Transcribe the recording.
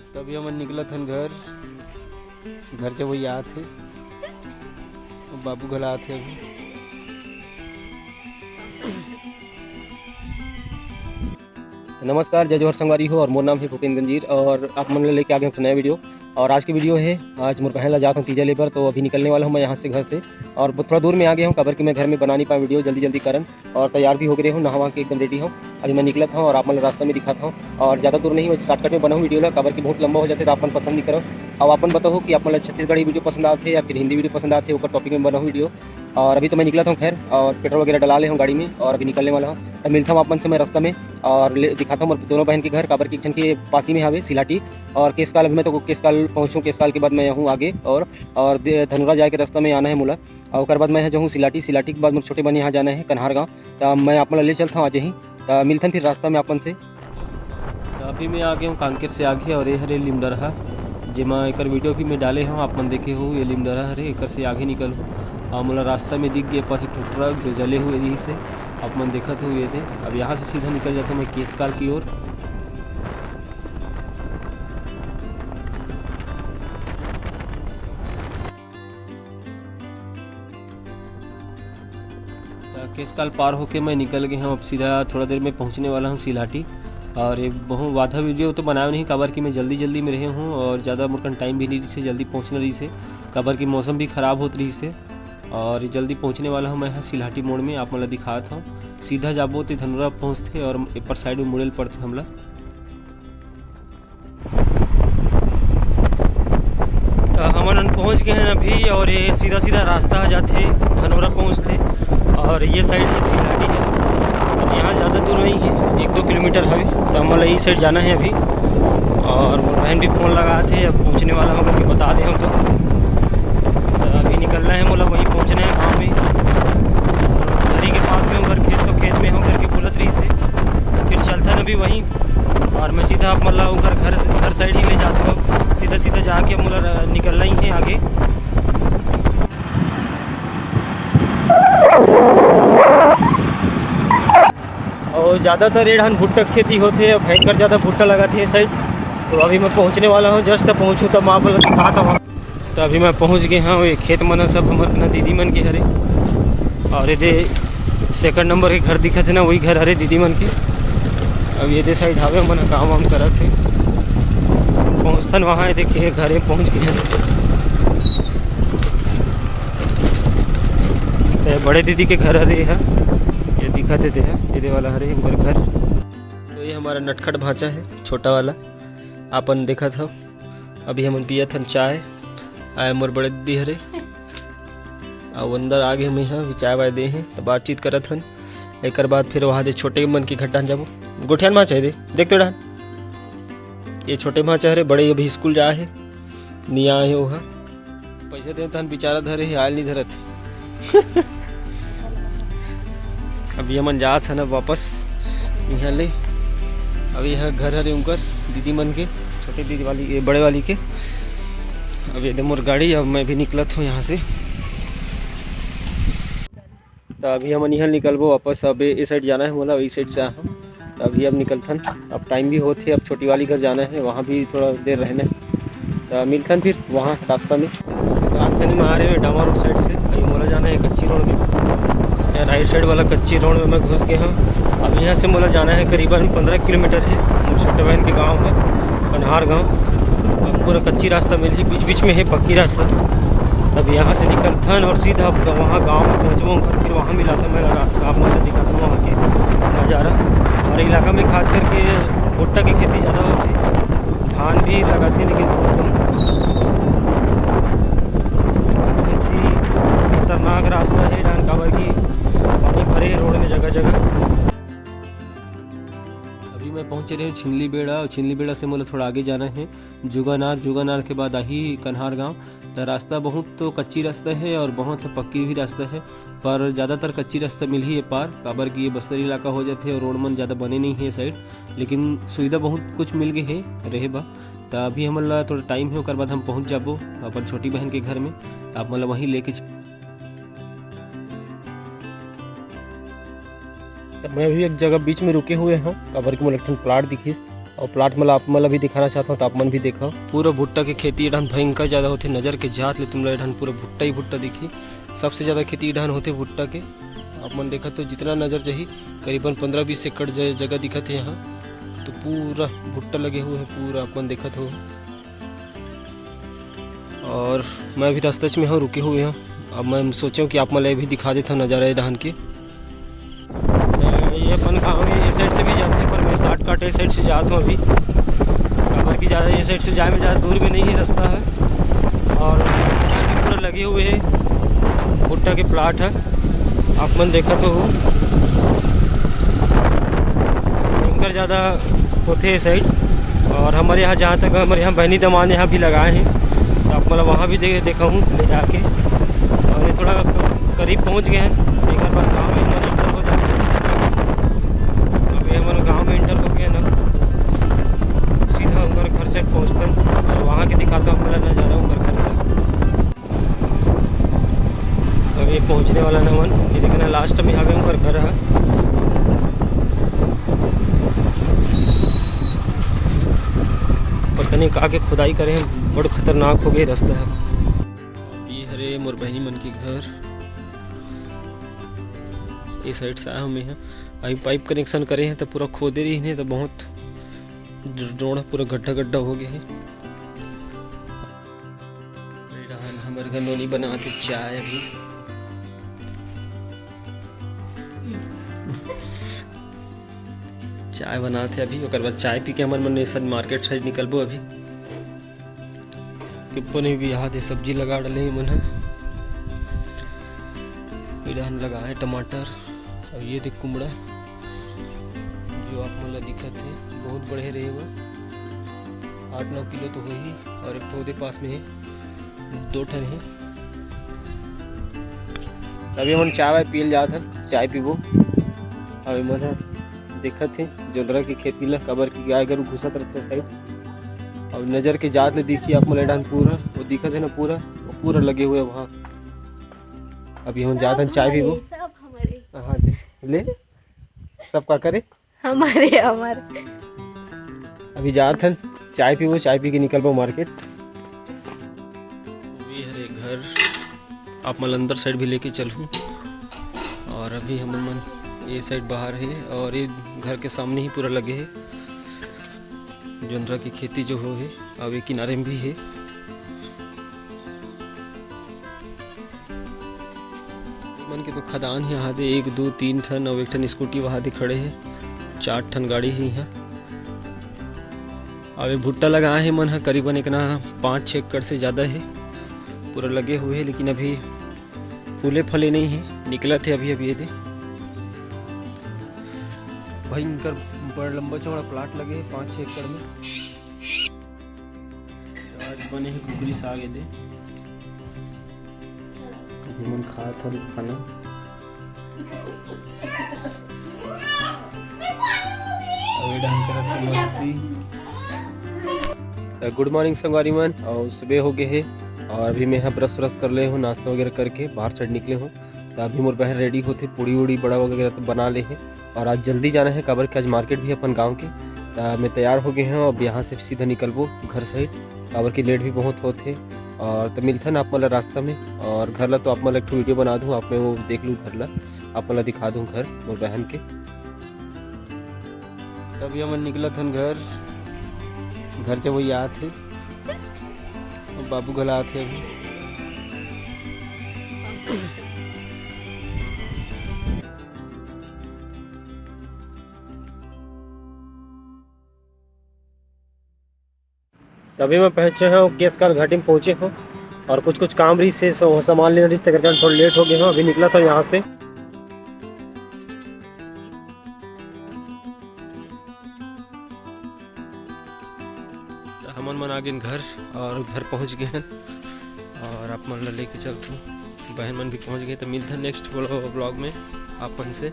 तभी हम निकला थन घर से वही आए थे बाबू घला थे अभी। नमस्कार, जय जोहर संगवारी हो। और मोर नाम है भूपेंद्र गंजीर और आप मन लेके आ गए नया वीडियो। और आज की वीडियो है, आज मोर बहन ला जाता हूँ तीजा लेबर, तो अभी निकलने वाला हूँ मैं यहाँ से घर से। और थोड़ा दूर में आ गया हूँ काबर कि मैं घर में बना नहीं पाया वीडियो जल्दी करन। और तैयार भी हो गए हूँ, नहा के एकदम रेडी हूँ। अभी मैं निकला था और आप मतलब रास्ते में दिखाता हूँ। और ज़्यादा दूर नहीं, मैं शॉर्टकट में बनाऊँ वीडियो ला, काबर कि बहुत लंबा हो जाते तो अपन पसंद नहीं करो। अब अपन बताओ कि आप मतलब छत्तीसगढ़ी वीडियो पसंद आते या फिर हिंदी वीडियो पसंद आते, ऊपर टॉपिक में बनाऊँ वीडियो। और अभी तो मैं निकला था खैर, और पेट्रोल वगैरह डला ले हूँ गाड़ी में और अभी निकलने वाला हूँ। तो मिलता हूँ अपन से मैं रास्ता में और दिखाता हूँ दोनों बहन के घर, काबर की छन के पास ही में हावे सिलाटी और केसकाल। अभी मैं तो केसकाल पहुँचूँ, केसकाल के बाद मैं हूँ आगे और धनुरा जाए के रास्ता में आना है मोला। और उसके बाद मैं जाऊँ सिलाटी के बाद मुझे छोटे बन यहाँ जाना है कन्हार गाँव। तो मैं आप ले चलता हूँ आज ही। तो मिलता हूँ फिर रास्ता में अपन से। तो अभी मैं आ गया हूँ कांकेर से आगे और ये हरे लिमडरहा जेमा एक वीडियो भी मैं डाले हूँ, आप मन देखे हो। ये लिमडरहा हरे एक से आगे निकल हो और मोला रास्ता में दिख गए पास एक ट्रक जो जले हुए रही से आप मन देखत हुए थे। अब यहाँ से सीधा निकल जाता हूँ मैं केसकाल की ओर। केसकाल पार होके मैं निकल गया हूँ। अब सीधा थोड़ा देर में पहुँचने वाला हूँ सिलाटी। और ये बहुत आधा वीडियो तो बनाया नहीं, काबर कि मैं जल्दी में रहे हूँ और ज़्यादा मुर्कन टाइम भी नहीं रही से, जल्दी पहुँचना रही से, काबर कि मौसम भी ख़राब होत रही से। और जल्दी पहुँचने वाला हूँ मैं यहाँ सिलाटी मोड़ में, आप मतलब दिखाता हूँ। सीधा जाबो तो धनुरा पहुँचते और ऊपर साइड में मुड़ेल पड़ते हमला। तो हमन पहुँच गए हैं अभी और ये सीधा रास्ता आ जाते धनुरा पहुँचते और ये साइड है सिलाटी है। यहाँ ज़्यादा दूर नहीं है, 1-2 किलोमीटर है। तो हमारा इस साइड जाना है अभी। और बहन भी फ़ोन लगाए थे, अब पहुँचने वाला हूँ करके बता दें हम तो अभी निकलना है, मतलब वहीं पहुँचना है गाँव में। घरी के पास में हूँ घर, खेत तो खेत में हूँ करके बोलत रही से, फिर चलता ना अभी वहीं। और मैं सीधा अब मतलब घर साइड ही ले जाता हूँ, सीधा जाके अब मतलब निकलना ही है आगे। और ज़्यादातर एडहन भुट्टा खेती होते हैं, भयंकर ज़्यादा भुट्टा लगाते हैं साइड। तो अभी मैं पहुंचने वाला हूं, जस्ट पहुंचूँ तब वहाँ पर दिखाता हूँ। तो अभी मैं पहुंच गया हूँ। ये खेत मन सब हमारे दीदी मन के हरे और ये सेकंड नंबर के घर दिखा थे ना, वही घर हरे दीदी मन के। अब ये साइड हावे मन काम वाम करा थे, पहुँचतन वहाँ ये देखिए घरे पहुँच गए। तो बड़े दीदी के घर हरे है, ये दिखा देते हैं ये वाला हरे उनका घर। तो ये हमारा नटखट भांचा है छोटा वाला, आपन देखा था। अभी हम पिया था चाय, आए मोर बड़े दीदी हरे और अंदर आगे हम यहाँ चाय वाय दे हैं तो बातचीत करत हन। एक बाद फिर वहाँ दे छोटे मन की घटान जाबो गोठियान भांचा है देख तो डान। ये छोटे भांचा हरे, बड़े अभी स्कूल जा है नहीं आए वहाँ पैसे दे तहन बेचारा धरे है, आयल नहीं धरत। अभी हमन जात है ना वापस यहाँ ले। अब यह घर हरे उनकर दीदी मन के, छोटे दीदी वाली ये बड़े वाली के। अब ये मोर गाड़ी, अब मैं भी निकला था यहाँ से। तो अभी हमन यहाँ निकलबो वापस। अब इस साइड जाना है बोला, वही साइड से आया। तो अभी अब निकलथन, अब टाइम भी होते, अब छोटी वाली घर जाना है, वहाँ भी थोड़ा देर रहना है। तो मिलथन फिर वहाँ रास्ता में। रास्ते में आ रहे हैं डामा रोड साइड से, अभी मोला जाना है कच्ची रोड में। राइट साइड वाला कच्ची रोड में मैं घुस गया हूँ। अब यहाँ से मोला जाना है करीबन 15 किलोमीटर है, छोटे बहन के गांव है कन्हार गांव। अब पूरा कच्ची रास्ता मिली, बीच में है पक्की रास्ता। अब यहाँ से निकलता और सीधा वहाँ गांव में पहुँचूँ, फिर वहाँ मिला था मेरा रास्ता। आप मुझे दिखाता हूँ वहाँ के नज़ारा। हमारे इलाका में खास करके भुट्टा की खेती ज़्यादा होती है, धान भी लगाते लेकिन बहुत कम। खतरनाक रास्ता है डान, काबर की पानी भरे रोड में जगह। अभी मैं पहुंचे रहे छिंदली बेड़ा, और छिंदली बेड़ा से मुझे थोड़ा आगे जाना है जुगानार के बाद आही कन्हार गांव। तो रास्ता बहुत तो कच्ची रास्ता है और बहुत पक्की भी रास्ता है, पर ज़्यादातर कच्ची रास्ता मिल ही है पार, काबर की ये बस्तर इलाका हो जाते और रोड मन ज़्यादा बने नहीं है साइड, लेकिन सुविधा बहुत कुछ मिल गई है रहे बा। तो अभी हमारा थोड़ा टाइम है, उसके बाद हम पहुँच जाबो अपन छोटी बहन के घर में। तो आप मतलब वहीं लेके तो मैं भी एक जगह बीच में रुके हुए हूँ, काबर की मुझे प्लाट दिखी और प्लाट मतलब आप मतलब भी दिखाना चाहता हूँ तो आप मन भी देखा। पूरा भुट्टा की खेती इधर भयंकर ज़्यादा होती, नज़र के जात ले तुम लोग इधर पूरा भुट्टा ही भुट्टा दिखी। सबसे ज़्यादा खेती इधर होते भुट्टा के। आप मन देखा तो जितना नज़र चाहिए करीबन 15-20 एकड़ जगह दिखत है यहाँ, तो पूरा भुट्टा लगे हुए हैं पूरा आप मन देखत हो। और मैं भी रास्ते में हूँ, रुके हुए हूँ। अब मैं सोचा कि आप मतलब भी दिखा देता हूँ नज़ारा धान के। ये अपन गाँव में इस साइड से भी जाते हैं, पर मैं शॉर्टकट इस साइड से जाता हूँ अभी। काबर की ज़्यादा इस साइड से जाए में ज़्यादा दूर भी नहीं है रास्ता है। और पूरा लगे हुए है भुट्टा के प्लाट है, आप मन देखा तो हो भयंकर ज़्यादा होते हैं साइड। और हमारे यहाँ जहाँ तक हमारे यहाँ बहनी दमान यहाँ भी लगाए हैं, तो आप मतलब वहाँ भी देखा हूँ ले जाके। और ये थोड़ा करीब पहुँच गए हैं, एक बार गाँव में इंटर हो जाते हैं। अभी हमारे गाँव में इंटर हो गया ना, सीधा हमारे घर से पहुँचते हैं और वहाँ के दिखाता हूँ मतलब नज़ारा ऊपर घर का। अब ये पहुँचने वाला ना मन, ये देखना लास्ट में आगे ऊपर घर है। पता नहीं आगे खुदाई करे हैं, बड़ा खतरनाक हो गई रास्ता है। ये हरे मोर बहनी मन के घर इस साइड से आया हूँ मैं। अभी पाइप कनेक्शन करे हैं तो पूरा खोदे रही है, तो बहुत जोड़ा पूरा गड्ढा गड्ढा हो गया है। हमारे घर नोनी बनाते चाय अभी। चाय बनाते अभी, और बाद चाय पी के हमारे मन में मार्केट साइड निकलबो अभी। किप्पो ने भी यहाँ सब्जी लगा डाले मन है, लगा है टमाटर। और ये देख कुमड़ा जो आप मतलब दिखत है, बहुत बड़े रहे वो 8-9 किलो तो हो ही। और एक पौधे पास में है 2 टन है। अभी हम चाय वाय पील जात है, चाय पीबो। अभी मन दिखत है जोलरा की खेती ला कबर की गाय गरु घुसत रहते साइड। और नज़र के जात ले दिखी आप मतलब डान पूरा वो दिखत है ना, पूरा वो पूरा लगे हुए वहाँ। अभी हम जाते हैं चाय पीबो। हाँ ले सब का करे हमारे अभी जाते हैं चाय पीबो, चाय पी के निकलबो मार्केट। ये हरे घर आप मतलब अंदर साइड भी लेके चलूँ। और अभी हम मन ये साइड बाहर है, और ये घर के सामने ही पूरा लगे है जोंधरा की खेती जो हो है। अब ये किनारे में भी है। मन के तो खदान है यहाँ दे 1 2 3 टन और 1 टन स्कूटी वहाँ दे खड़े है, 4 टन गाड़ी है यहाँ। अब ये भुट्टा लगाए है मन है करीबन एक ना 5-6 एकड़ से ज़्यादा है, पूरा लगे हुए है। लेकिन अभी फूले फले नहीं है, निकला थे अभी अभी ये दे। भयंकर बड़ा लंबा चौड़ा प्लाट लगे 5-6 एकड़ में। आज बने ही कुकरी साग दे मन खा था खाना। गुड मॉर्निंग संगवारी मन, और सुबह हो गए है और अभी मैं यहाँ ब्रश व्रश कर ले हूँ, नाश्ता वगैरह करके बाहर साइड निकले हूँ। तो अभी मोर बहन रेडी होते पूड़ी उड़ी बड़ा वगैरह तो बना ले हैं। और आज जल्दी जाना है काबर के आज मार्केट भी अपन गांव के। तो मैं तैयार हो गए हैं, अब यहाँ से सीधा निकलबो घर साइड काबर की लेट भी बहुत होते। और तो मिलता ना आप मतलब रास्ता में। और घर ला तो आप मतलब एक वीडियो बना दूँ, आप मैं वो देख लूँ घर ला, आप मतलब दिखा दूँ घर मोर बहन के। तभी हम निकला था घर से वही आते और बाबू गला आते अभी। तभी मैं पहुँचे हूँ केसकार घाटी में पहुँचे हूँ, और कुछ काम रही से सामान लेना रिश्ते करके थोड़ा लेट हो गए हूँ। अभी निकला था यहाँ से। हमन मन आ गए घर और घर पहुँच गए हैं, और आप मन लेके चलते बहन मन भी पहुँच गए। तो मिलते हैं नेक्स्ट ब्लॉग में आपन से।